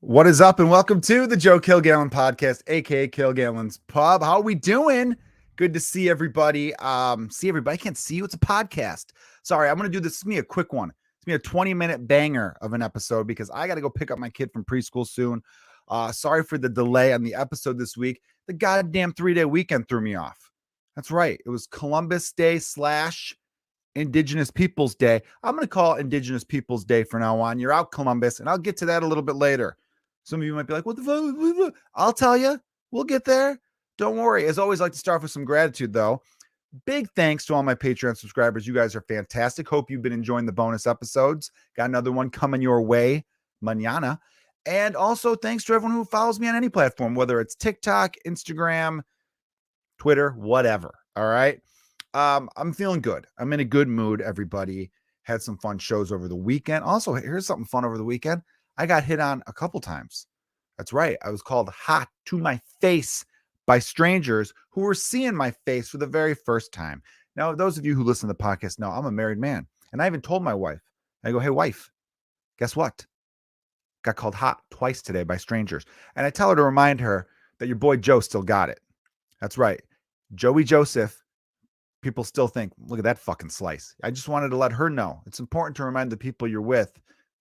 What is up, and welcome to the Joe Kilgallon Podcast, aka Kilgallon's Pub. How are we doing? Good to see everybody. See everybody. I can't see you. It's a podcast. Sorry, I'm gonna do this. It's me a quick one. It's me a 20-minute banger of an episode because I got to go pick up my kid from preschool soon. Sorry for the delay on the episode this week. The goddamn 3-day weekend threw me off. That's right. It was Columbus Day / Indigenous Peoples Day. I'm gonna call it Indigenous Peoples Day from now on. You're out, Columbus, and I'll get to that a little bit later. Some of you might be like, what the fuck? I'll tell you. We'll get there. Don't worry. As always, I like to start with some gratitude, though. Big thanks to all my Patreon subscribers. You guys are fantastic. Hope you've been enjoying the bonus episodes. Got another one coming your way mañana. And also, thanks to everyone who follows me on any platform, whether it's TikTok, Instagram, Twitter, whatever. All right. I'm feeling good. I'm in a good mood, everybody. Had some fun shows over the weekend. Also, here's something fun over the weekend. I got hit on a couple times. That's right. I was called hot to my face by strangers who were seeing my face for the very first time. Now, those of you who listen to the podcast know I'm a married man. And I even told my wife, I go, hey, wife, guess what? Got called hot twice today by strangers. And I tell her to remind her that your boy Joe still got it. That's right. Joey Joseph. People still think, look at that fucking slice. I just wanted to let her know. It's important to remind the people you're with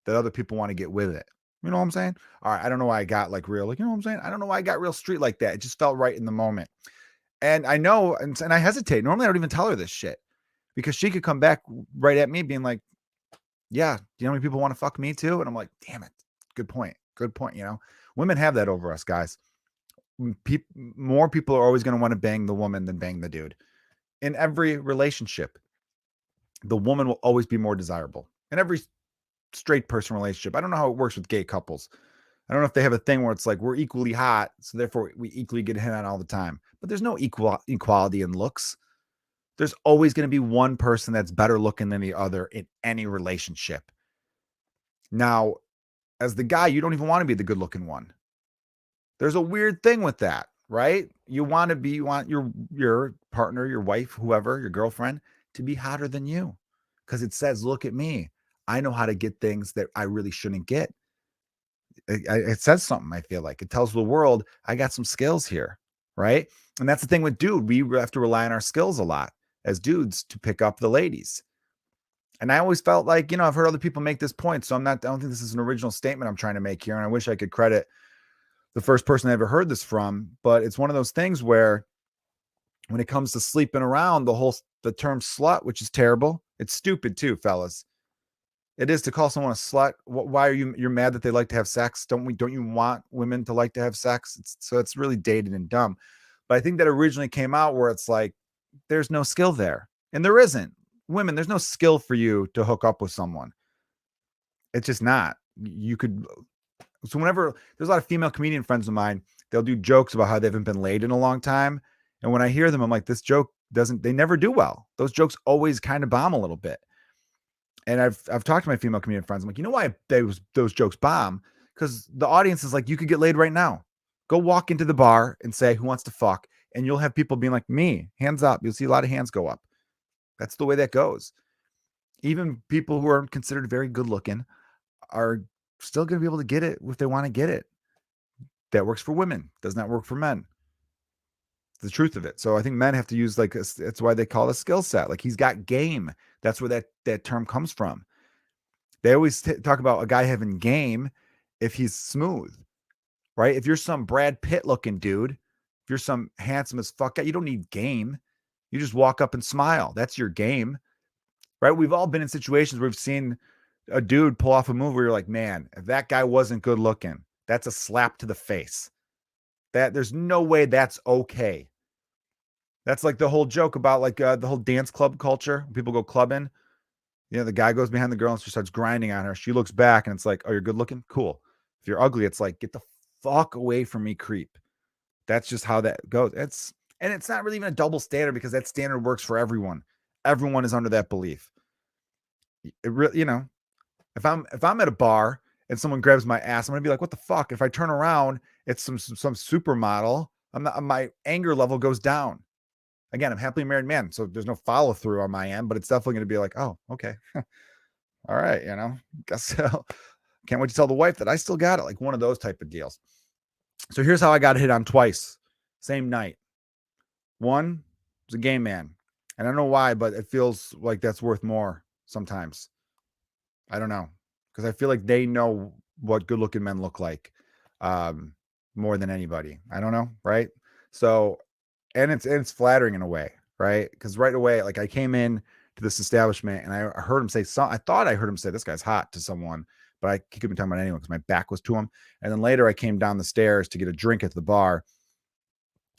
that other people want to get with it. You know what I'm saying? All right. I don't know why I got like real, like, you know what I'm saying? I don't know why I got real street like that. It just felt right in the moment. And I know, and I hesitate. Normally I don't even tell her this shit because she could come back right at me being like, yeah, do you know how many people want to fuck me too? And I'm like, damn it. Good point. Good point. You know, women have that over us, guys. More people are always going to want to bang the woman than bang the dude. In every relationship, the woman will always be more desirable. In every straight person relationship. I don't know how it works with gay couples. I don't know if they have a thing where it's like we're equally hot, so therefore we equally get hit on all the time. But there's no equality in looks. There's always going to be one person that's better looking than the other in any relationship. Now, as the guy, you don't even want to be the good looking one. There's a weird thing with that, right? You want your partner, your wife, whoever, your girlfriend to be hotter than you because it says, look at me. I know how to get things that I really shouldn't get. It says something, I feel like. It tells the world, I got some skills here, right? And that's the thing with dude. We have to rely on our skills a lot as dudes to pick up the ladies. And I always felt like, you know, I've heard other people make this point, so I don't think this is an original statement I'm trying to make here, and I wish I could credit the first person I ever heard this from, but it's one of those things where when it comes to sleeping around, the term slut, which is terrible, it's stupid too, fellas. It is to call someone a slut. Why are you're mad that they like to have sex? Don't you want women to like to have sex? It's really dated and dumb. But I think that originally came out where it's like, there's no skill there. And there isn't. Women, there's no skill for you to hook up with someone. It's just not. So whenever there's a lot of female comedian friends of mine, they'll do jokes about how they haven't been laid in a long time. And when I hear them, I'm like, this joke they never do well. Those jokes always kind of bomb a little bit. And I've talked to my female comedian friends. I'm like, you know why those jokes bomb? Because the audience is like, you could get laid right now. Go walk into the bar and say, who wants to fuck? And you'll have people being like, me, hands up. You'll see a lot of hands go up. That's the way that goes. Even people who are considered very good looking are still going to be able to get it if they want to get it. That works for women. Does not work for men. The truth of it. So I think men have to use that's why they call it a skill set. Like he's got game. That's where that term comes from. They always talk about a guy having game if he's smooth, right? If you're some Brad Pitt looking dude, if you're some handsome as fuck guy, you don't need game. You just walk up and smile. That's your game, right? We've all been in situations where we've seen a dude pull off a move where you're like, man, if that guy wasn't good looking, that's a slap to the face. That there's no way that's okay. That's like the whole joke about like the whole dance club culture. People go clubbing. You know, the guy goes behind the girl and she starts grinding on her. She looks back and it's like, oh, you're good looking? Cool. If you're ugly, it's like, get the fuck away from me, creep. That's just how that goes. And it's not really even a double standard because that standard works for everyone. Everyone is under that belief. It really, you know, if I'm at a bar and someone grabs my ass, I'm gonna be like, what the fuck? If I turn around, it's some supermodel. My anger level goes down. Again, I'm happily married man, so there's no follow through on my end, but it's definitely going to be like, oh, okay. All right, you know, guess so. Can't wait to tell the wife that I still got it. Like one of those type of deals. So here's how I got hit on twice. Same night. One was a gay man. And I don't know why, but it feels like that's worth more sometimes. I don't know. Because I feel like they know what good looking men look like more than anybody. I don't know. Right. So, and it's flattering in a way. Right. Because right away, like I came in to this establishment and I heard him say, I thought I heard him say, this guy's hot to someone, but he couldn't be talking about anyone because my back was to him. And then later I came down the stairs to get a drink at the bar.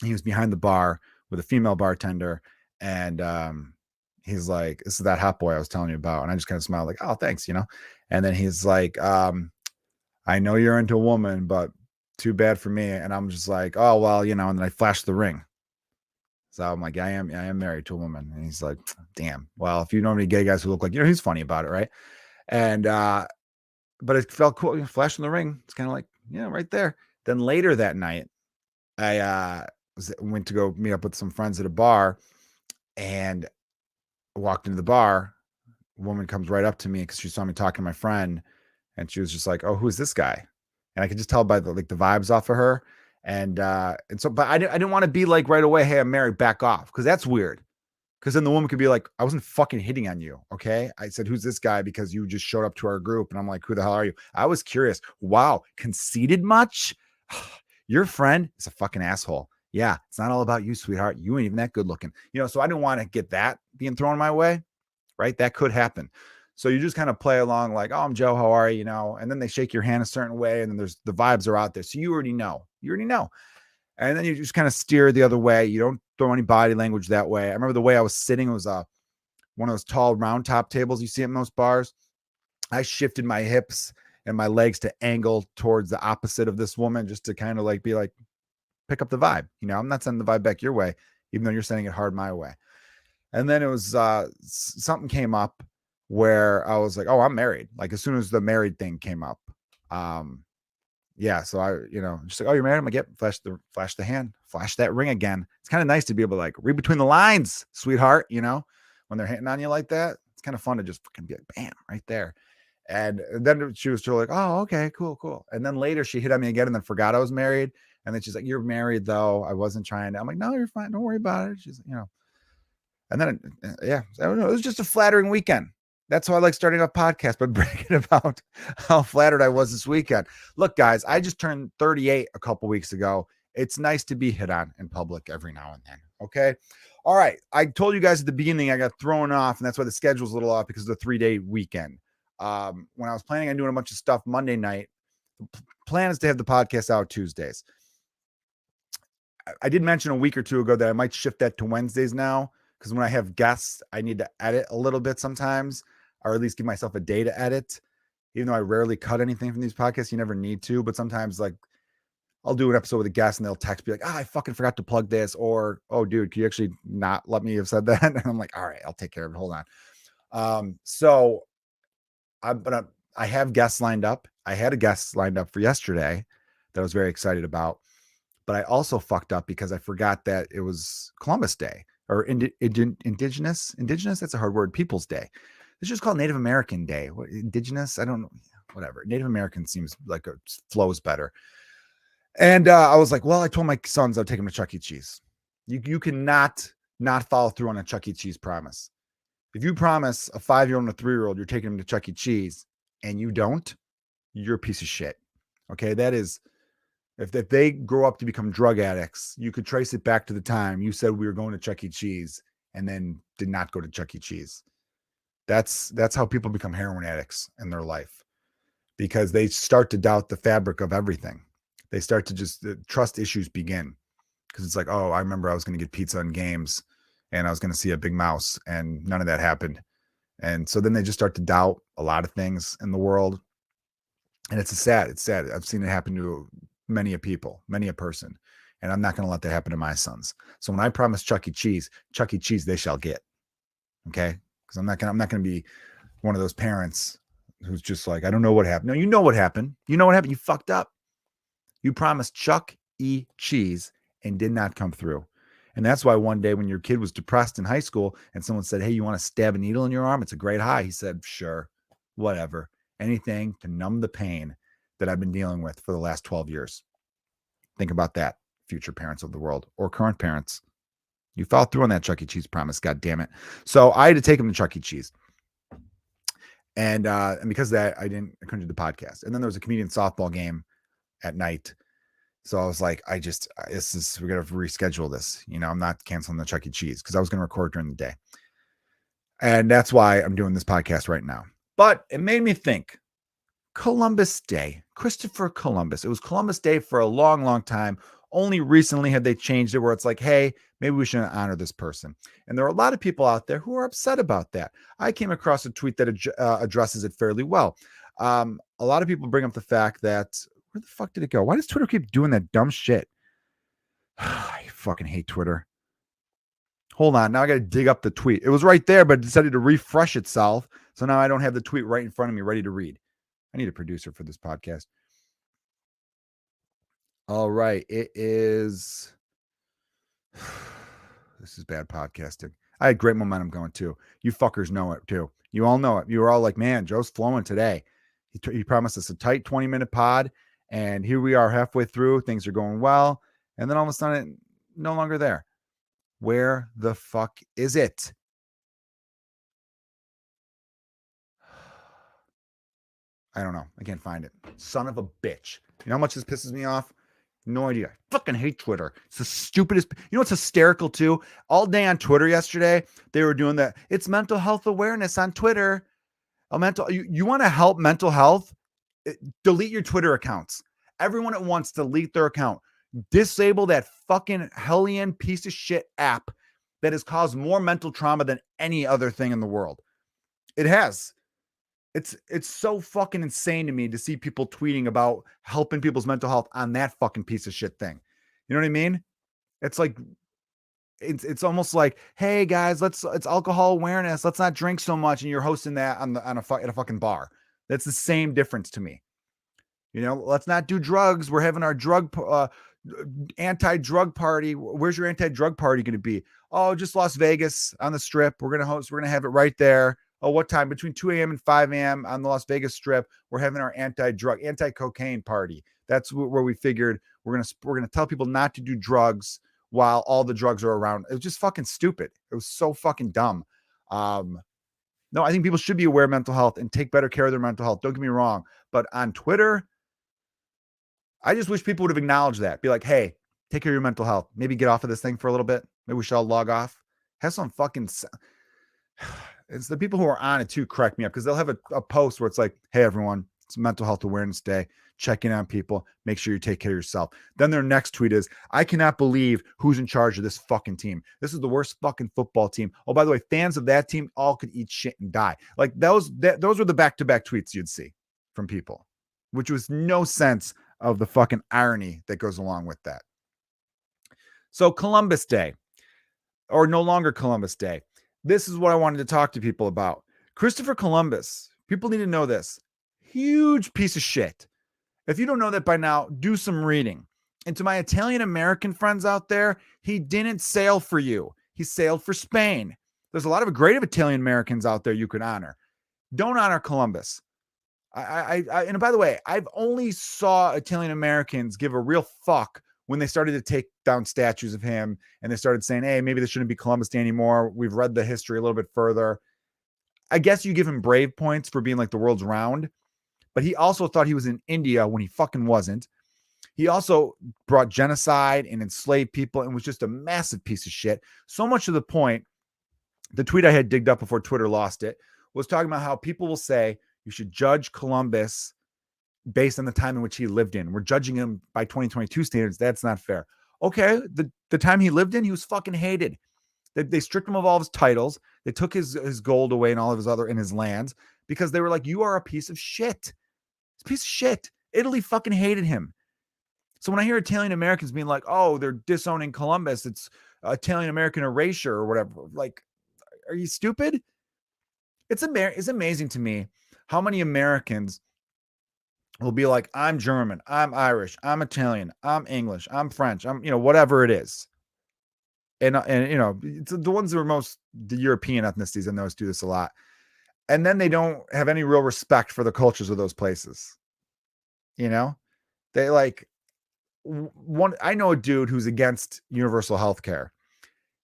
He was behind the bar with a female bartender. And he's like, this is that hot boy I was telling you about. And I just kind of smiled like, oh, thanks, And then he's like, I know you're into a woman, but too bad for me. And I'm just like, oh, well, and then I flashed the ring. So I'm like, I am married to a woman. And he's like, damn. Well, if you know any gay guys who look like, he's funny about it, right? And but it felt cool. Flashing the ring. It's kind of like, yeah, right there. Then later that night, I went to go meet up with some friends at a bar and walked into the bar. A woman comes right up to me because she saw me talking to my friend. And she was just like, oh, who's this guy? And I could just tell by the vibes off of her. And so, but I didn't want to be like right away, hey, I'm married, back off. Cause that's weird. Cause then the woman could be like, I wasn't fucking hitting on you. Okay. I said, who's this guy? Because you just showed up to our group. And I'm like, who the hell are you? I was curious. Wow. Conceited much? Your friend is a fucking asshole. Yeah. It's not all about you, sweetheart. You ain't even that good looking, so I didn't want to get that being thrown my way. Right. That could happen. So you just kind of play along like, oh, I'm Joe, how are you? And then they shake your hand a certain way and then there's the vibes are out there. So you already know. And then you just kind of steer the other way. You don't throw any body language that way. I remember the way I was sitting was one of those tall round top tables you see at most bars. I shifted my hips and my legs to angle towards the opposite of this woman just to kind of be like, pick up the vibe. I'm not sending the vibe back your way, even though you're sending it hard my way. And then it was something came up where I was like, oh, I'm married. Like as soon as the married thing came up. Yeah. So I, just like, oh, you're married. I'm like, yep, flash the hand, flash that ring again. It's kind of nice to be able to read between the lines, sweetheart, when they're hitting on you like that. It's kind of fun to just fucking be like, bam, right there. And then she was like, oh, okay, cool. And then later she hit on me again and then forgot I was married. And then she's like, you're married though. I wasn't trying to. I'm like, no, you're fine. Don't worry about it. She's and then, yeah, I don't know. It was just a flattering weekend. That's why I like starting a podcast, but bragging about how flattered I was this weekend. Look, guys, I just turned 38 a couple weeks ago. It's nice to be hit on in public every now and then. Okay. All right. I told you guys at the beginning, I got thrown off, and that's why the schedule's a little off because of the 3-day weekend. When I was planning on doing a bunch of stuff Monday night, the plan is to have the podcast out Tuesdays. I did mention a week or two ago that I might shift that to Wednesdays now. Because when I have guests, I need to edit a little bit sometimes, or at least give myself a day to edit. Even though I rarely cut anything from these podcasts, you never need to. But sometimes, I'll do an episode with a guest and they'll text me like, I fucking forgot to plug this. Or, oh, dude, can you actually not let me have said that? And I'm like, all right, I'll take care of it. Hold on. So I have guests lined up. I had a guest lined up for yesterday that I was very excited about. But I also fucked up because I forgot that it was Columbus Day. Or indigenous, that's a hard word, People's Day. It's just called Native American Day. What, indigenous? I don't know. Whatever. Native American seems like it flows better. And I was like, well, I told my sons I'll take them to Chuck E. Cheese. You cannot not follow through on a Chuck E. Cheese promise. If you promise a 5-year-old and a 3-year-old you're taking them to Chuck E. Cheese and you don't, you're a piece of shit. Okay, that is... If they grow up to become drug addicts, you could trace it back to the time you said we were going to Chuck E. Cheese and then did not go to Chuck E. Cheese. That's how people become heroin addicts in their life, because they start to doubt the fabric of everything. They start to just trust issues begin, because it's like, oh, I remember I was going to get pizza and games and I was going to see a big mouse and none of that happened. And so then they just start to doubt a lot of things in the world. And it's sad. I've seen it happen to many a people, many a person. And I'm not going to let that happen to my sons. So when I promise Chuck E. Cheese they shall get. Okay. Because I'm not going to be one of those parents who's just like, I don't know what happened. No, you know what happened. You fucked up. You promised Chuck E. Cheese and did not come through. And that's why one day when your kid was depressed in high school and someone said, hey, you want to stab a needle in your arm? It's a great high. He said, sure, whatever. anything to numb the pain that I've been dealing with for the last 12 years. Think about that, future parents of the world or current parents. You followed through on that Chuck E. Cheese promise, God damn it. So I had to take him to Chuck E. Cheese. And because of that, I couldn't do the podcast. And then there was a comedian softball game at night. So I was like, we're going to reschedule this. I'm not canceling the Chuck E. Cheese because I was going to record during the day. And that's why I'm doing this podcast right now. But it made me think, Columbus Day, Christopher Columbus. It was Columbus Day for a long, long time. Only recently had they changed it where it's like, hey, maybe we should honor this person. And there are a lot of people out there who are upset about that. I came across a tweet that addresses it fairly well. A lot of people bring up the fact that, where the fuck did it go? Why does Twitter keep doing that dumb shit? I fucking hate Twitter. Hold on. Now I got to dig up the tweet. It was right there, but it decided to refresh itself. So now I don't have the tweet right in front of me ready to read. I need a producer for this podcast. All right. It is. This is bad podcasting. I had great momentum going too. You fuckers know it too. You all know it. You were all like, man, Joe's flowing today. He promised us a tight 20-minute pod. And here we are halfway through. Things are going well. And then all of a sudden, no longer there. Where the fuck is it? I don't know. I can't find it. Son of a bitch. You know how much this pisses me off? No idea. I fucking hate Twitter. It's the stupidest. You know what's hysterical too? All day on Twitter yesterday, they were doing that. It's mental health awareness on Twitter. You want to help mental health? Delete your Twitter accounts. Everyone at once delete their account. Disable that fucking hellion piece of shit app that has caused more mental trauma than any other thing in the world. It has. It's so fucking insane to me to see people tweeting about helping people's mental health on that fucking piece of shit thing. You know what I mean? It's like, it's almost like, hey guys, it's alcohol awareness. Let's not drink so much. And you're hosting that at a fucking bar. That's the same difference to me. Let's not do drugs. We're having our anti-drug party. Where's your anti-drug party going to be? Oh, just Las Vegas on the Strip. We're going to have it right there. Oh, what time? Between 2 a.m. and 5 a.m. on the Las Vegas Strip, we're having our anti-cocaine party. That's where we figured we're gonna tell people not to do drugs while all the drugs are around. It was just fucking stupid. It was so fucking dumb. No, I think people should be aware of mental health and take better care of their mental health. Don't get me wrong, but on Twitter, I just wish people would have acknowledged that. Be like, hey, take care of your mental health. Maybe get off of this thing for a little bit. Maybe we should all log off. Have some fucking. It's the people who are on it too crack me up because they'll have a post where it's like, hey, everyone, it's Mental Health Awareness Day. Check in on people. Make sure you take care of yourself. Then their next tweet is, I cannot believe who's in charge of this fucking team. This is the worst fucking football team. Oh, by the way, fans of that team all could eat shit and die. Like those were the back-to-back tweets you'd see from people, which was no sense of the fucking irony that goes along with that. So Columbus Day, or no longer Columbus Day. This is what I wanted to talk to people about. Christopher Columbus, people need to know this. Huge piece of shit. If you don't know that by now, do some reading. And to my Italian-American friends out there, he didn't sail for you. He sailed for Spain. There's a lot of great Italian-Americans out there you could honor. Don't honor Columbus. And by the way, I've only saw Italian-Americans give a real fuck when they started to take down statues of him and they started saying, hey, maybe this shouldn't be Columbus Day anymore. We've read the history a little bit further. I guess you give him brave points for being like the world's round, but he also thought he was in India when he fucking wasn't. He also brought genocide and enslaved people and was just a massive piece of shit. So much to the point, the tweet I had digged up before Twitter lost it was talking about how people will say you should judge Columbus based on the time in which he lived in. We're judging him by 2022 standards. That's not fair. Okay, the time he lived in, he was fucking hated. They stripped him of all of his titles. They took his gold away and all of his lands because they were like, you are a piece of shit. It's a piece of shit. Italy fucking hated him. So when I hear Italian Americans being like, oh, they're disowning Columbus, it's Italian American erasure or whatever. Like, are you stupid? It's amazing to me how many Americans will be like, I'm German, I'm Irish, I'm Italian, I'm English, I'm French, I'm, whatever it is. And it's the ones that are most the European ethnicities, and those do this a lot. And then they don't have any real respect for the cultures of those places. You know, they like I know a dude who's against universal health care.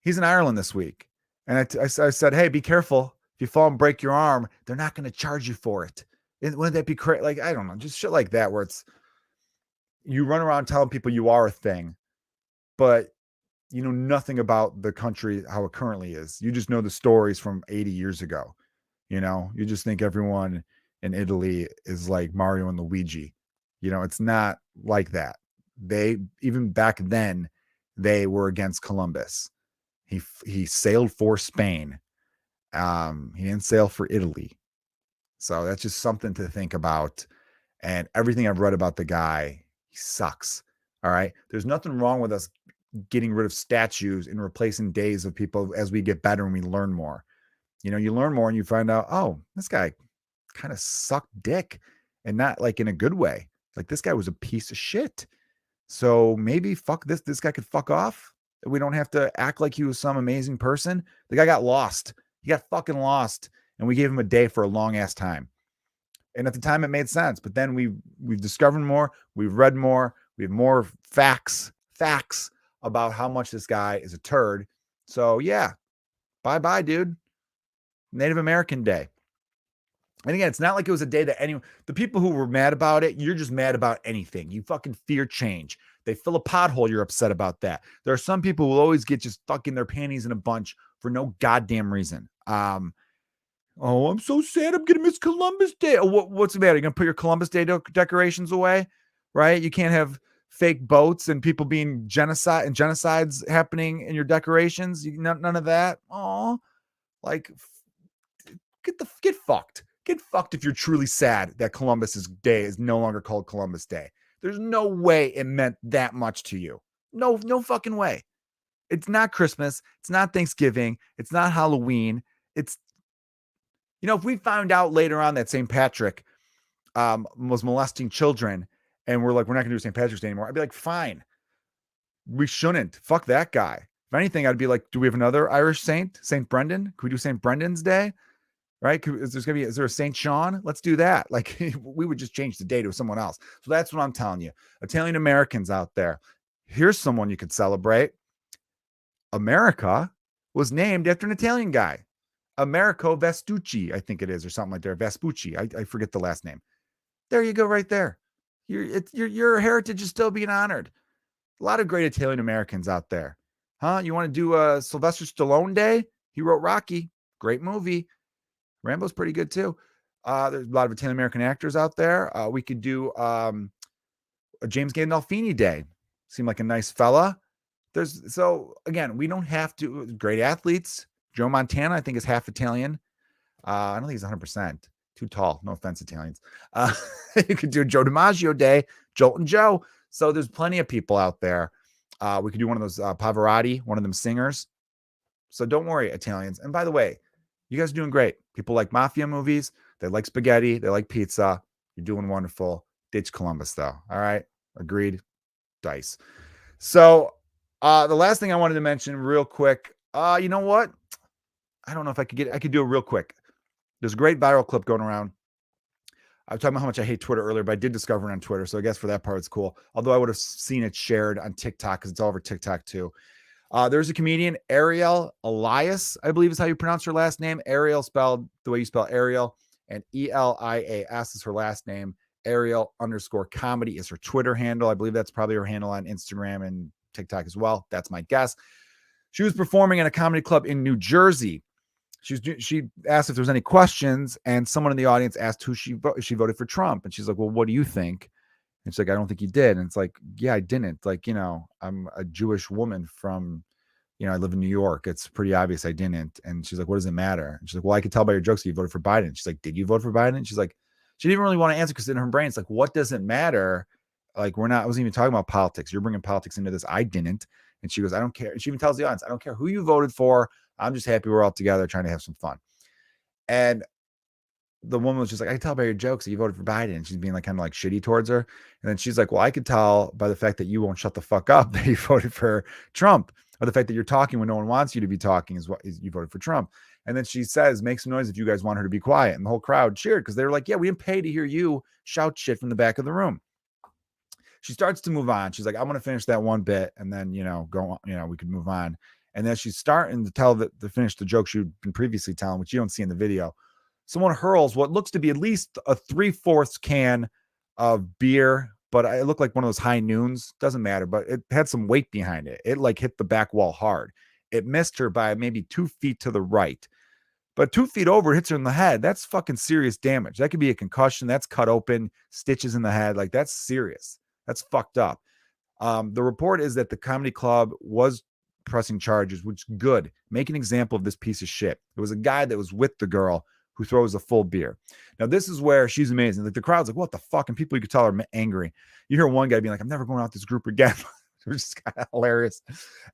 He's in Ireland this week. And I said, hey, be careful. If you fall and break your arm, they're not going to charge you for it. Wouldn't that be crazy? Like, I don't know, just shit like that, where it's you run around telling people you are a thing, but you know nothing about the country, how it currently is. You just know the stories from 80 years ago. You know, you just think everyone in Italy is like Mario and Luigi. You know, it's not like that. They, even back then, they were against Columbus. He sailed for Spain. He didn't sail for Italy. So that's just something to think about. And everything I've read about the guy, he sucks. All right. There's nothing wrong with us getting rid of statues and replacing days of people as we get better and we learn more. You know, you learn more and you find out, oh, this guy kind of sucked dick, and not like in a good way. Like, this guy was a piece of shit. So maybe fuck this. This guy could fuck off. We don't have to act like he was some amazing person. The guy got lost. He got fucking lost. And we gave him a day for a long ass time. And at the time it made sense. But then we've discovered more. We've read more. We have more facts about how much this guy is a turd. So yeah, bye-bye, dude. Native American Day. And again, it's not like it was a day that anyone, the people who were mad about it, you're just mad about anything. You fucking fear change. They fill a pothole, you're upset about that. There are some people who will always get just fucking their panties in a bunch for no goddamn reason. Oh, I'm so sad I'm going to miss Columbus Day. Oh, what's the matter? You're going to put your Columbus Day decorations away, right? You can't have fake boats and people being genocides happening in your decorations. None of that. Oh, like, get fucked. Get fucked if you're truly sad that Columbus's Day is no longer called Columbus Day. There's no way it meant that much to you. No fucking way. It's not Christmas. It's not Thanksgiving. It's not Halloween. It's, you know, if we found out later on that St. Patrick was molesting children and we're like, we're not going to do St. Patrick's Day anymore, I'd be like, fine. We shouldn't. Fuck that guy. If anything, I'd be like, do we have another Irish saint? St. Brendan? Can we do St. Brendan's Day? Right? Is there a St. Sean? Let's do that. Like, we would just change the day to someone else. So that's what I'm telling you. Italian Americans out there, here's someone you could celebrate. America was named after an Italian guy. Americo Vespucci, I think it is, or something like that. Vespucci. I forget the last name. There you go, right there. Your heritage is still being honored. A lot of great Italian Americans out there. Huh? You want to do a Sylvester Stallone Day? He wrote Rocky. Great movie. Rambo's pretty good too. There's a lot of Italian American actors out there. We could do a James Gandolfini Day. Seemed like a nice fella. So again, we don't have to. Great athletes. Joe Montana, I think, is half Italian. I don't think he's 100%. Too tall. No offense, Italians. You could do a Joe DiMaggio Day, Joltin' Joe. So there's plenty of people out there. We could do one of those Pavarotti, one of them singers. So don't worry, Italians. And by the way, you guys are doing great. People like mafia movies. They like spaghetti. They like pizza. You're doing wonderful. Ditch Columbus, though. All right? Agreed. Dice. So the last thing I wanted to mention real quick, you know what? I don't know if I could do it real quick. There's a great viral clip going around. I was talking about how much I hate Twitter earlier, but I did discover it on Twitter. So I guess for that part, it's cool. Although I would have seen it shared on TikTok because it's all over TikTok too. There's a comedian, Ariel Elias, I believe is how you pronounce her last name. Ariel spelled the way you spell Ariel, and Elias is her last name. Ariel_comedy is her Twitter handle. I believe that's probably her handle on Instagram and TikTok as well. That's my guess. She was performing in a comedy club in New Jersey. She asked if there was any questions, and someone in the audience asked who she voted for Trump. And she's like, well, what do you think? And she's like, I don't think you did. And it's like, yeah, I didn't. Like, you know, I'm a Jewish woman from, you know, I live in New York. It's pretty obvious I didn't. And she's like, what does it matter? And she's like, well, I could tell by your jokes that you voted for Biden. And she's like, did you vote for Biden? And she's like, she didn't really want to answer because in her brain, it's like, what does it matter? Like, I wasn't even talking about politics. You're bringing politics into this. I didn't. And she goes, I don't care. And she even tells the audience, I don't care who you voted for. I'm just happy we're all together trying to have some fun. And the woman was just like, I can tell by your jokes that you voted for Biden. And she's being like kind of like shitty towards her. And then she's like, well, I could tell by the fact that you won't shut the fuck up that you voted for Trump, or the fact that you're talking when no one wants you to be talking is you voted for Trump. And then she says, make some noise if you guys want her to be quiet. And the whole crowd cheered because they were like, yeah, we didn't pay to hear you shout shit from the back of the room. She starts to move on. She's like, I want to finish that one bit and then, go on, we could move on. And then she's starting to to finish the joke she'd been previously telling, which you don't see in the video. Someone hurls what looks to be at least a 3/4 can of beer, but it looked like one of those high noons. Doesn't matter, but it had some weight behind it. It like hit the back wall hard. It missed her by maybe 2 feet to the right. But 2 feet over, it hits her in the head. That's fucking serious damage. That could be a concussion. That's cut open, stitches in the head. Like, that's serious. That's fucked up. The report is that the comedy club was pressing charges, which is good. Make an example of this piece of shit. It was a guy that was with the girl who throws a full beer. Now, this is where she's amazing. Like, the crowd's like, what the fuck? And people, you could tell, are angry. You hear one guy being like, I'm never going out with this group again. Which is kind of hilarious.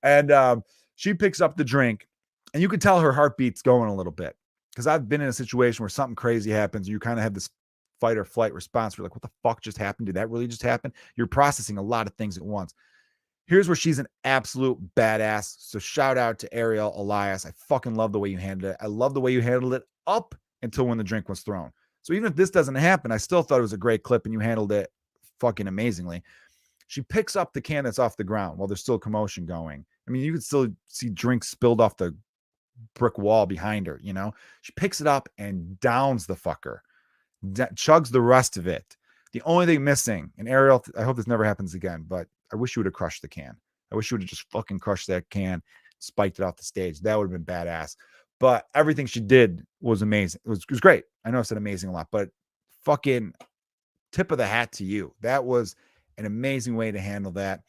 And she picks up the drink, and you can tell her heartbeat's going a little bit. Because I've been in a situation where something crazy happens, and you kind of have this fight or flight response. We're like, what the fuck just happened? Did that really just happen? You're processing a lot of things at once. Here's where she's an absolute badass. So shout out to Ariel Elias. I fucking love the way you handled it. I love the way you handled it up until when the drink was thrown. So even if this doesn't happen, I still thought it was a great clip and you handled it fucking amazingly. She picks up the can that's off the ground while there's still commotion going. I mean, you could still see drinks spilled off the brick wall behind her, She picks it up and downs the fucker. Chugs the rest of it. The only thing missing, and Ariel, I hope this never happens again, but I wish you would have crushed the can. I wish you would have just fucking crushed that can, spiked it off the stage. That would have been badass. But everything she did was amazing. It was great. I know I said amazing a lot, but fucking tip of the hat to you. That was an amazing way to handle that.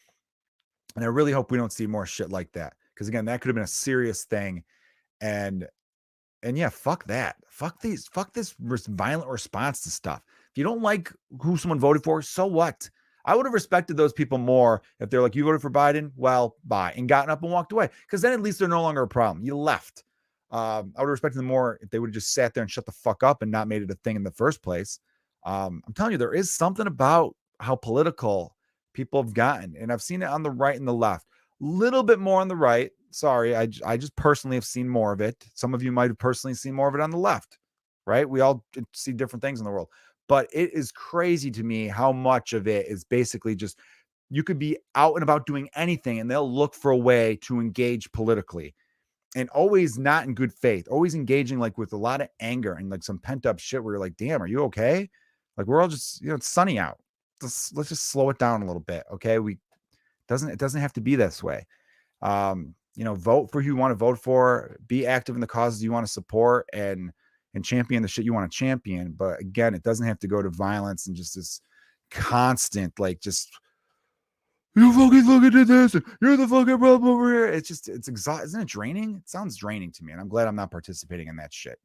And I really hope we don't see more shit like that. Because again, that could have been a serious thing. And yeah, fuck that. Fuck this violent response to stuff. If you don't like who someone voted for, so what? I would have respected those people more if they're like, you voted for Biden? Well, bye. And gotten up and walked away. Because then at least they're no longer a problem. You left. I would have respected them more if they would have just sat there and shut the fuck up and not made it a thing in the first place. I'm telling you, there is something about how political people have gotten. And I've seen it on the right and the left. Little bit more on the right. Sorry, I just personally have seen more of it. Some of you might have personally seen more of it on the left, right? We all see different things in the world. But it is crazy to me how much of it is basically just, you could be out and about doing anything and they'll look for a way to engage politically. And always not in good faith, always engaging like with a lot of anger and like some pent up shit where you're like, damn, are you okay? Like, we're all just, it's sunny out. Let's just slow it down a little bit. Okay. It doesn't have to be this way. Vote for who you want to vote for, be active in the causes you want to support and champion the shit you want to champion. But again, it doesn't have to go to violence and just this constant, like, just, you fucking looking at this, you're the fucking problem over here. It's exhausting. Isn't it draining? It sounds draining to me. And I'm glad I'm not participating in that shit.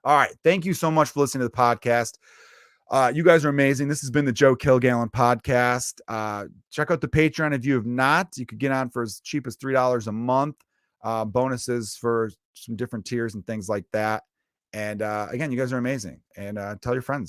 All right. Thank you so much for listening to the podcast. You guys are amazing. This has been the Joe Kilgallon Podcast. Check out the Patreon if you have not. You could get on for as cheap as $3 a month. Bonuses for some different tiers and things like that. And again, you guys are amazing. And tell your friends.